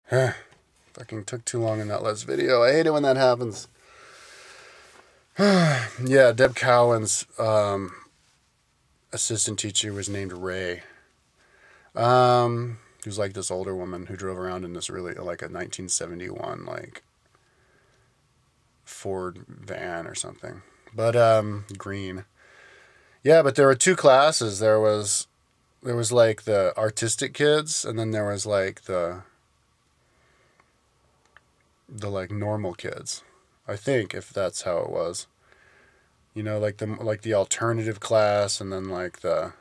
Fucking took too long in that last video. I hate it when that happens. Yeah, Deb Cowan's assistant teacher was named Ray. He was like this older woman who drove around in this really, like a 1971, like, Ford van or something. But, green. Yeah, but there were two classes. There was like the artistic kids, and then there was like the like normal kids. I think, if that's how it was. You know, like the alternative class, and then like the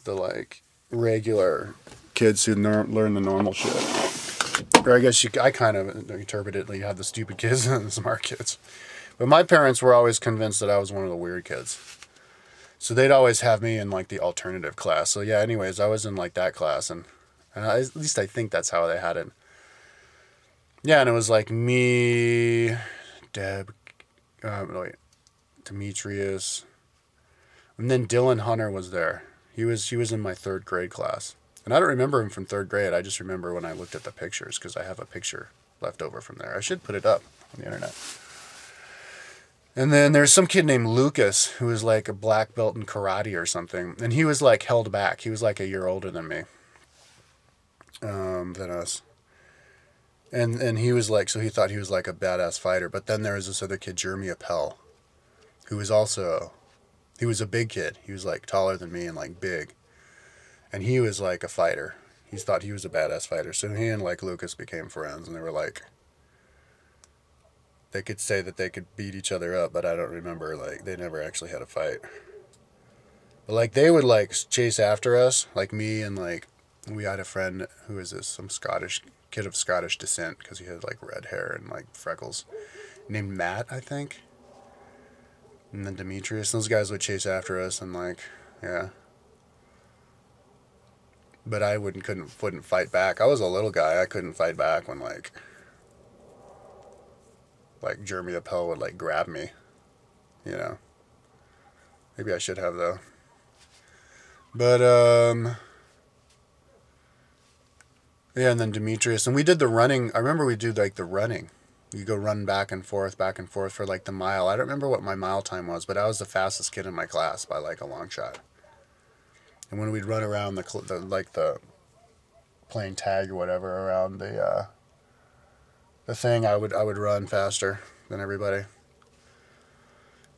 like regular kids who learn the normal shit. Or I guess I kind of interpret it like you have the stupid kids and the smart kids. But my parents were always convinced that I was one of the weird kids. So they'd always have me in like the alternative class. So yeah, anyways, I was in like that class, and at least I think that's how they had it. Yeah, and it was like me, Deb, Demetrius, and then Dylan Hunter was there. He was in my 3rd grade class. And I don't remember him from 3rd grade. I just remember when I looked at the pictures, because I have a picture left over from there. I should put it up on the internet. And then there's some kid named Lucas who was like a black belt in karate or something. And he was like held back. He was like a year older than me. Than us. And he was like, so he thought he was like a badass fighter. But then there was this other kid, Jeremy Appel, who was also, he was a big kid. He was like taller than me and like big. And he was like a fighter. He thought he was a badass fighter. So he and like Lucas became friends, and they were like, they could say that they could beat each other up, but I don't remember, like, they never actually had a fight. But like they would like chase after us, like me, and like we had a friend who was some Scottish kid of Scottish descent, because he had like red hair and like freckles, named Matt, I think. And then Demetrius, those guys would chase after us, and like, yeah. But I couldn't fight back. I was a little guy. I couldn't fight back when like Jeremy Appel would like grab me, you know. Maybe I should have though. But yeah, and then Demetrius, and we did the running. I remember we did like the running. You go run back and forth for like the mile. I don't remember what my mile time was, but I was the fastest kid in my class by like a long shot. And when we'd run around the playing tag or whatever around the thing, I would run faster than everybody.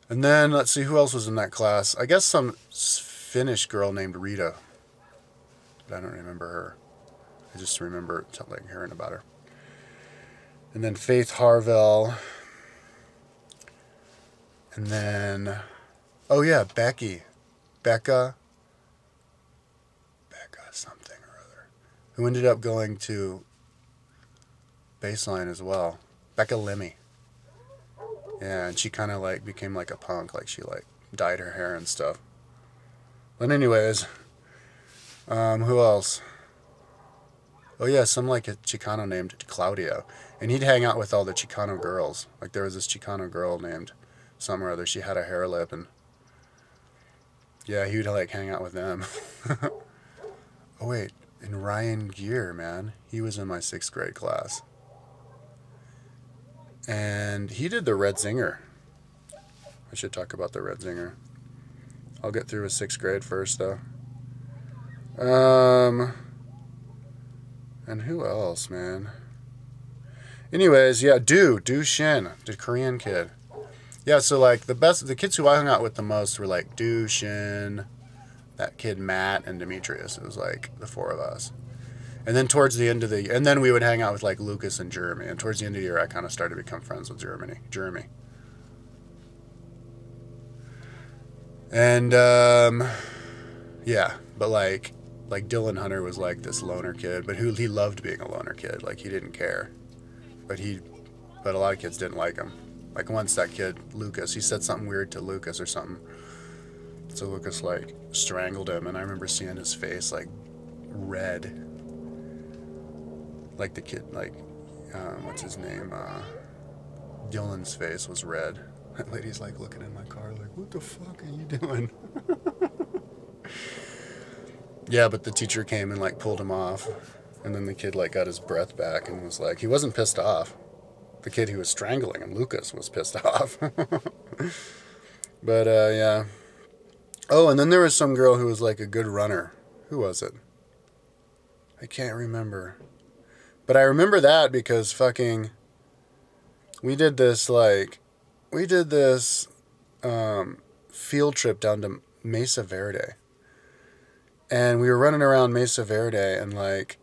And then let's see who else was in that class. I guess some Finnish girl named Rita, but I don't remember her. I just remember hearing about her. And then Faith Harvell. And then, oh yeah, Becca something or other, who ended up going to Baseline as well. Becca Lemmy. Yeah, and she kind of like became like a punk, like she like dyed her hair and stuff. But anyways, who else? Oh yeah, some like a Chicano named Claudio, and he'd hang out with all the Chicano girls. Like there was this Chicano girl named some or other. She had a hair lip, and yeah, he would like hang out with them. Oh wait, and Ryan Gear, man, he was in my 6th grade class. And he did the Red Zinger. I should talk about the Red Zinger. I'll get through with 6th grade first, though. And who else, man? Anyways, yeah, Du Shin, the Korean kid. Yeah, so like the kids who I hung out with the most were like Du Shin, that kid Matt, and Demetrius. It was like the 4 of us. And then towards the end of the, and then we would hang out with like Lucas and Jeremy. And towards the end of the year, I kind of started to become friends with Jeremy. And yeah, but like Dylan Hunter was like this loner kid, but he loved being a loner kid. Like he didn't care, but a lot of kids didn't like him. Like once that kid Lucas, he said something weird to Lucas or something, so Lucas like strangled him, and I remember seeing his face like red. Like the kid, like, what's his name? Dylan's face was red. That lady's like looking in my car like, what the fuck are you doing? Yeah, but the teacher came and like pulled him off. And then the kid like got his breath back and was like, he wasn't pissed off. The kid who was strangling him, Lucas, was pissed off. But yeah. Oh, and then there was some girl who was like a good runner. Who was it? I can't remember. But I remember that because fucking we did this field trip down to Mesa Verde. And we were running around Mesa Verde and like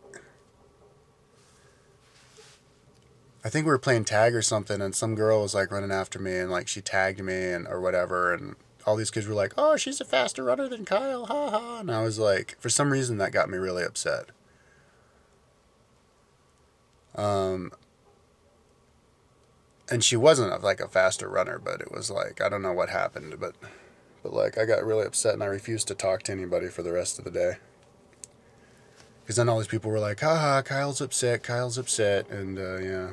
I think we were playing tag or something, and some girl was like running after me, and like she tagged me and or whatever, and all these kids were like, "Oh, she's a faster runner than Kyle, ha ha!" And I was like, for some reason that got me really upset. And she wasn't like a faster runner, but it was like I don't know what happened, but like I got really upset and I refused to talk to anybody for the rest of the day. Because then all these people were like, haha, Kyle's upset, and yeah.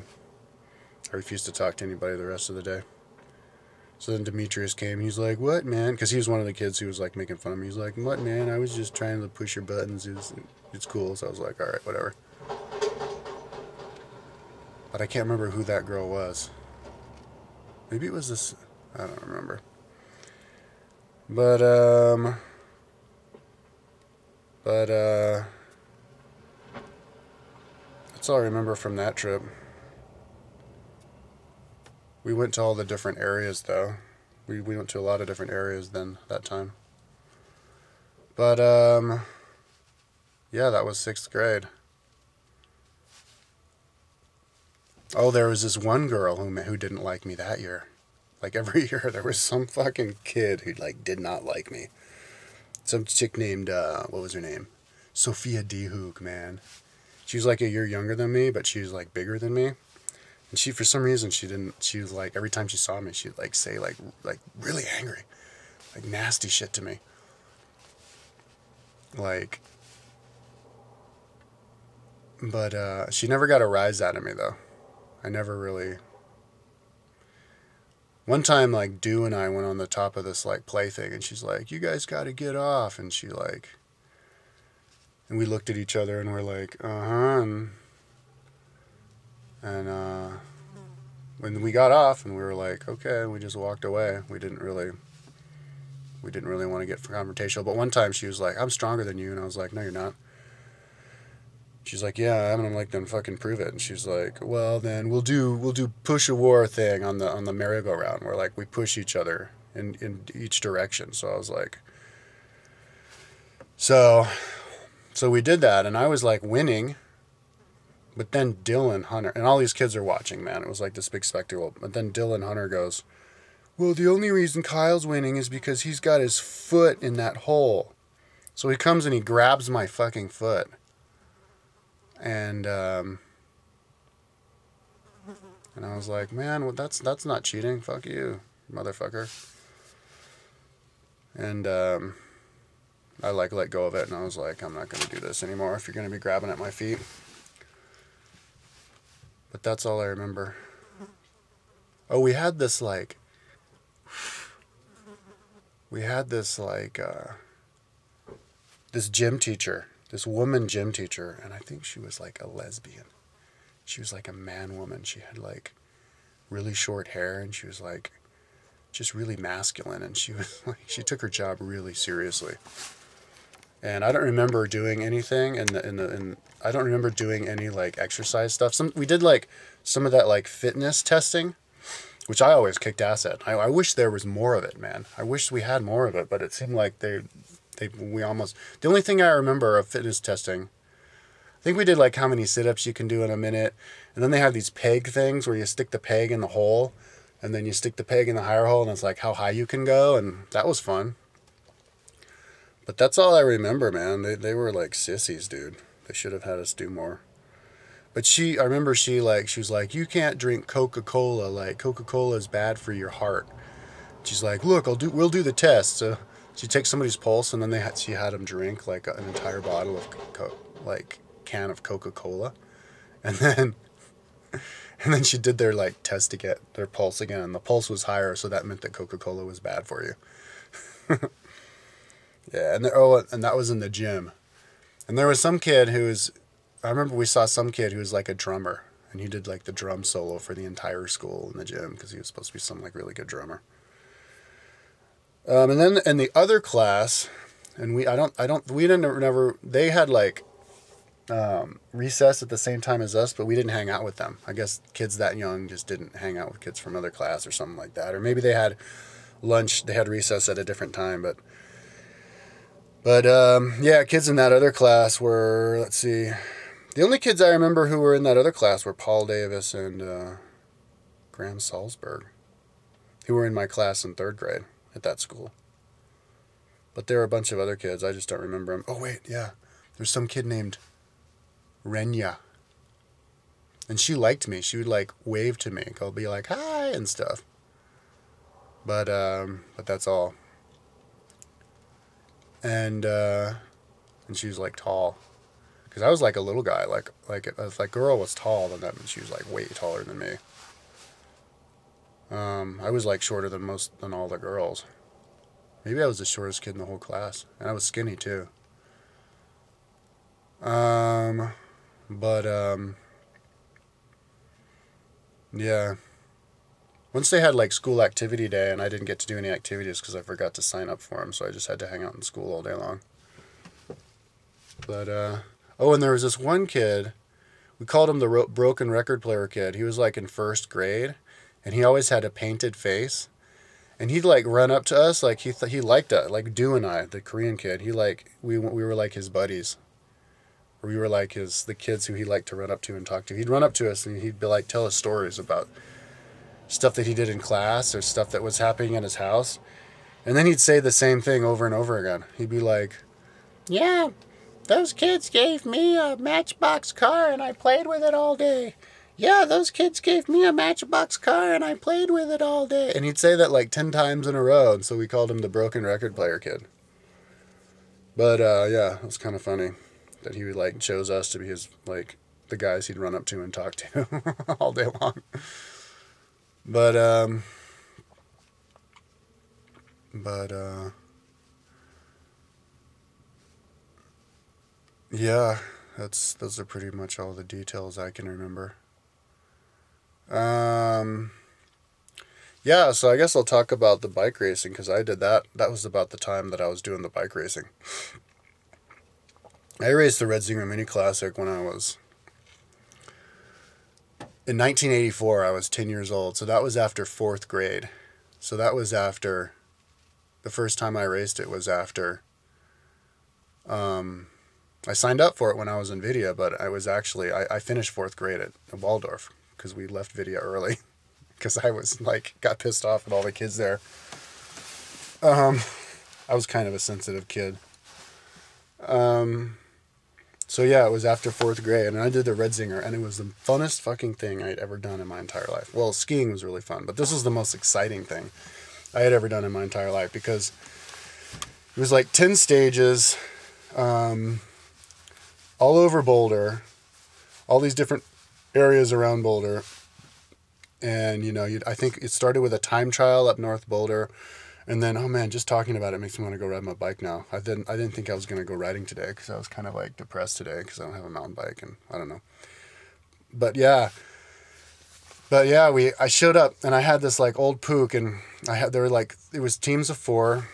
I refused to talk to anybody the rest of the day. So then Demetrius came. He's like, what, man? Because he was one of the kids who was like making fun of me. He's like, what, man? I was just trying to push your buttons. It's cool. So I was like, all right, whatever. But I can't remember who that girl was. Maybe it was this. I don't remember. But that's all I remember from that trip. We went to all the different areas, though. We went to a lot of different areas then that time. But, yeah, that was 6th grade. Oh, there was this one girl who didn't like me that year. Like, every year there was some fucking kid who, like, did not like me. Some chick named, what was her name? Sophia D. Hook, man. She was, like, a year younger than me, but she was, like, bigger than me. And she, for some reason, she was like, every time she saw me, she'd like say like really angry, like nasty shit to me. Like, but she never got a rise out of me though. I never really. One time, like, Dew and I went on the top of this like play thing, and she's like, you guys got to get off. And she like, and we looked at each other and we're like, uh-huh. And when we got off and we were like, okay, we just walked away. We didn't really want to get confrontational. But one time she was like, I'm stronger than you. And I was like, no, you're not. She's like, yeah, I am. And I'm like, then fucking prove it. And she's like, well, then we'll do push a war thing on the merry-go-round where like we push each other in each direction. So I was like, so we did that, and I was like winning. But then Dylan Hunter, and all these kids are watching, man. It was like this big spectacle. But then Dylan Hunter goes, well, the only reason Kyle's winning is because he's got his foot in that hole. So he comes and he grabs my fucking foot. And I was like, man, well, that's not cheating. Fuck you, motherfucker. And I like let go of it, and I was like, I'm not going to do this anymore if you're going to be grabbing at my feet. But that's all I remember. Oh, we had this this gym teacher, this woman gym teacher, and I think she was like a lesbian. She was like a man woman. She had like really short hair, and she was like just really masculine, and she was like, she took her job really seriously. And I don't remember doing anything I don't remember doing any like exercise stuff. We did like some of that like fitness testing, which I always kicked ass at. I wish there was more of it, man. I wish we had more of it, but it seemed like we almost, the only thing I remember of fitness testing, I think we did like how many sit-ups you can do in a minute. And then they have these peg things where you stick the peg in the hole, and then you stick the peg in the higher hole, and it's like how high you can go. And that was fun. But that's all I remember, man. They were like sissies, dude. They should have had us do more. But I remember she was like, you can't drink Coca-Cola. Like, Coca-Cola is bad for your heart. She's like, look, we'll do the test. So she takes somebody's pulse, and then she had them drink like an entire bottle of can of Coca-Cola. And then she did their like test to get their pulse again. And the pulse was higher, so that meant that Coca-Cola was bad for you. Yeah, and that was in the gym. And there was some kid who was I remember we saw some kid who was like a drummer, and he did like the drum solo for the entire school in the gym because he was supposed to be some like really good drummer. And then in the other class, and we didn't never, they had like recess at the same time as us, but we didn't hang out with them. I guess kids that young just didn't hang out with kids from other class or something like that. Or maybe they had lunch, they had recess at a different time, but yeah, kids in that other class were, let's see, the only kids I remember who were in that other class were Paul Davis and Graham Salzberg, who were in my class in 3rd grade at that school. But there were a bunch of other kids. I just don't remember them. Oh, wait, yeah. There's some kid named Renya. And she liked me. She would, like, wave to me. I'll be like, hi, and stuff. But that's all. And she was, like, tall. Because I was, like, a little guy. Like if a girl was tall, then that meant she was, like, way taller than me. I was, like, shorter than all the girls. Maybe I was the shortest kid in the whole class. And I was skinny, too. Yeah. Once they had, like, school activity day, and I didn't get to do any activities because I forgot to sign up for them, so I just had to hang out in school all day long. But, oh, and there was this one kid, we called him the broken record player kid. He was, like, in 1st grade, and he always had a painted face. And he'd, like, run up to us, like, he liked us, like, Du and I, the Korean kid. He, like, we were, like, his buddies. Or we were, like, the kids who he liked to run up to and talk to. He'd run up to us, and he'd be, like, tell us stories about stuff that he did in class or stuff that was happening in his house. And then he'd say the same thing over and over again. He'd be like, yeah, those kids gave me a Matchbox car, and I played with it all day. Yeah, those kids gave me a Matchbox car, and I played with it all day. And he'd say that like 10 times in a row, and so we called him the broken record player kid. But, yeah, it was kind of funny that he would, like, chose us to be his, like, the guys he'd run up to and talk to all day long. But, yeah, those are pretty much all the details I can remember. Yeah, so I guess I'll talk about the bike racing, because I did that. That was about the time that I was doing the bike racing. I raced the Red Zinger Mini Classic when I was... In 1984, I was 10 years old, so that was after 4th grade. So that was after... The first time I raced it was after... I signed up for it when I was in Vidya, but I was actually... I finished 4th grade at Waldorf, because we left Vidya early. Because I was, like, got pissed off at all the kids there. I was kind of a sensitive kid. So yeah, it was after 4th grade, and I did the Red Zinger, and it was the funnest fucking thing I'd ever done in my entire life. Well, skiing was really fun, but this was the most exciting thing I had ever done in my entire life, because it was like 10 stages, all over Boulder, all these different areas around Boulder. And, you know, I think it started with a time trial up North Boulder. And then, oh man, just talking about it makes me want to go ride my bike now. I didn't think I was going to go riding today, because I was kind of like depressed today because I don't have a mountain bike, and I don't know. But yeah, I showed up, and I had this like old Pook, and there were like, it was teams of 4.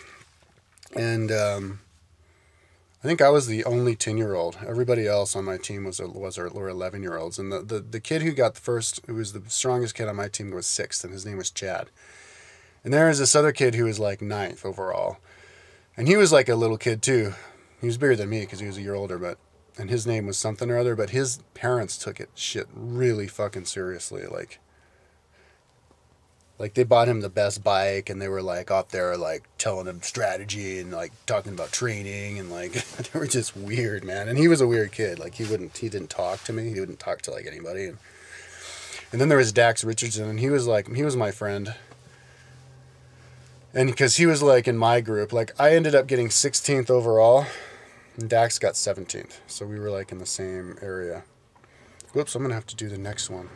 And, I think I was the only 10-year-old. Everybody else on my team were 11-year-olds. And the kid who got the first, who was the strongest kid on my team, was 6th, and his name was Chad. And there was this other kid who was like 9th overall. And he was like a little kid too. He was bigger than me because he was a year older, and his name was something or other, but his parents took shit really fucking seriously. Like they bought him the best bike, and they were like out there like telling him strategy and like talking about training, and like they were just weird, man. And he was a weird kid. Like he didn't talk to me. He wouldn't talk to like anybody. And then there was Dax Richardson, and he was my friend. And because he was like in my group, like I ended up getting 16th overall, and Dax got 17th. So we were like in the same area. Whoops, I'm gonna have to do the next one.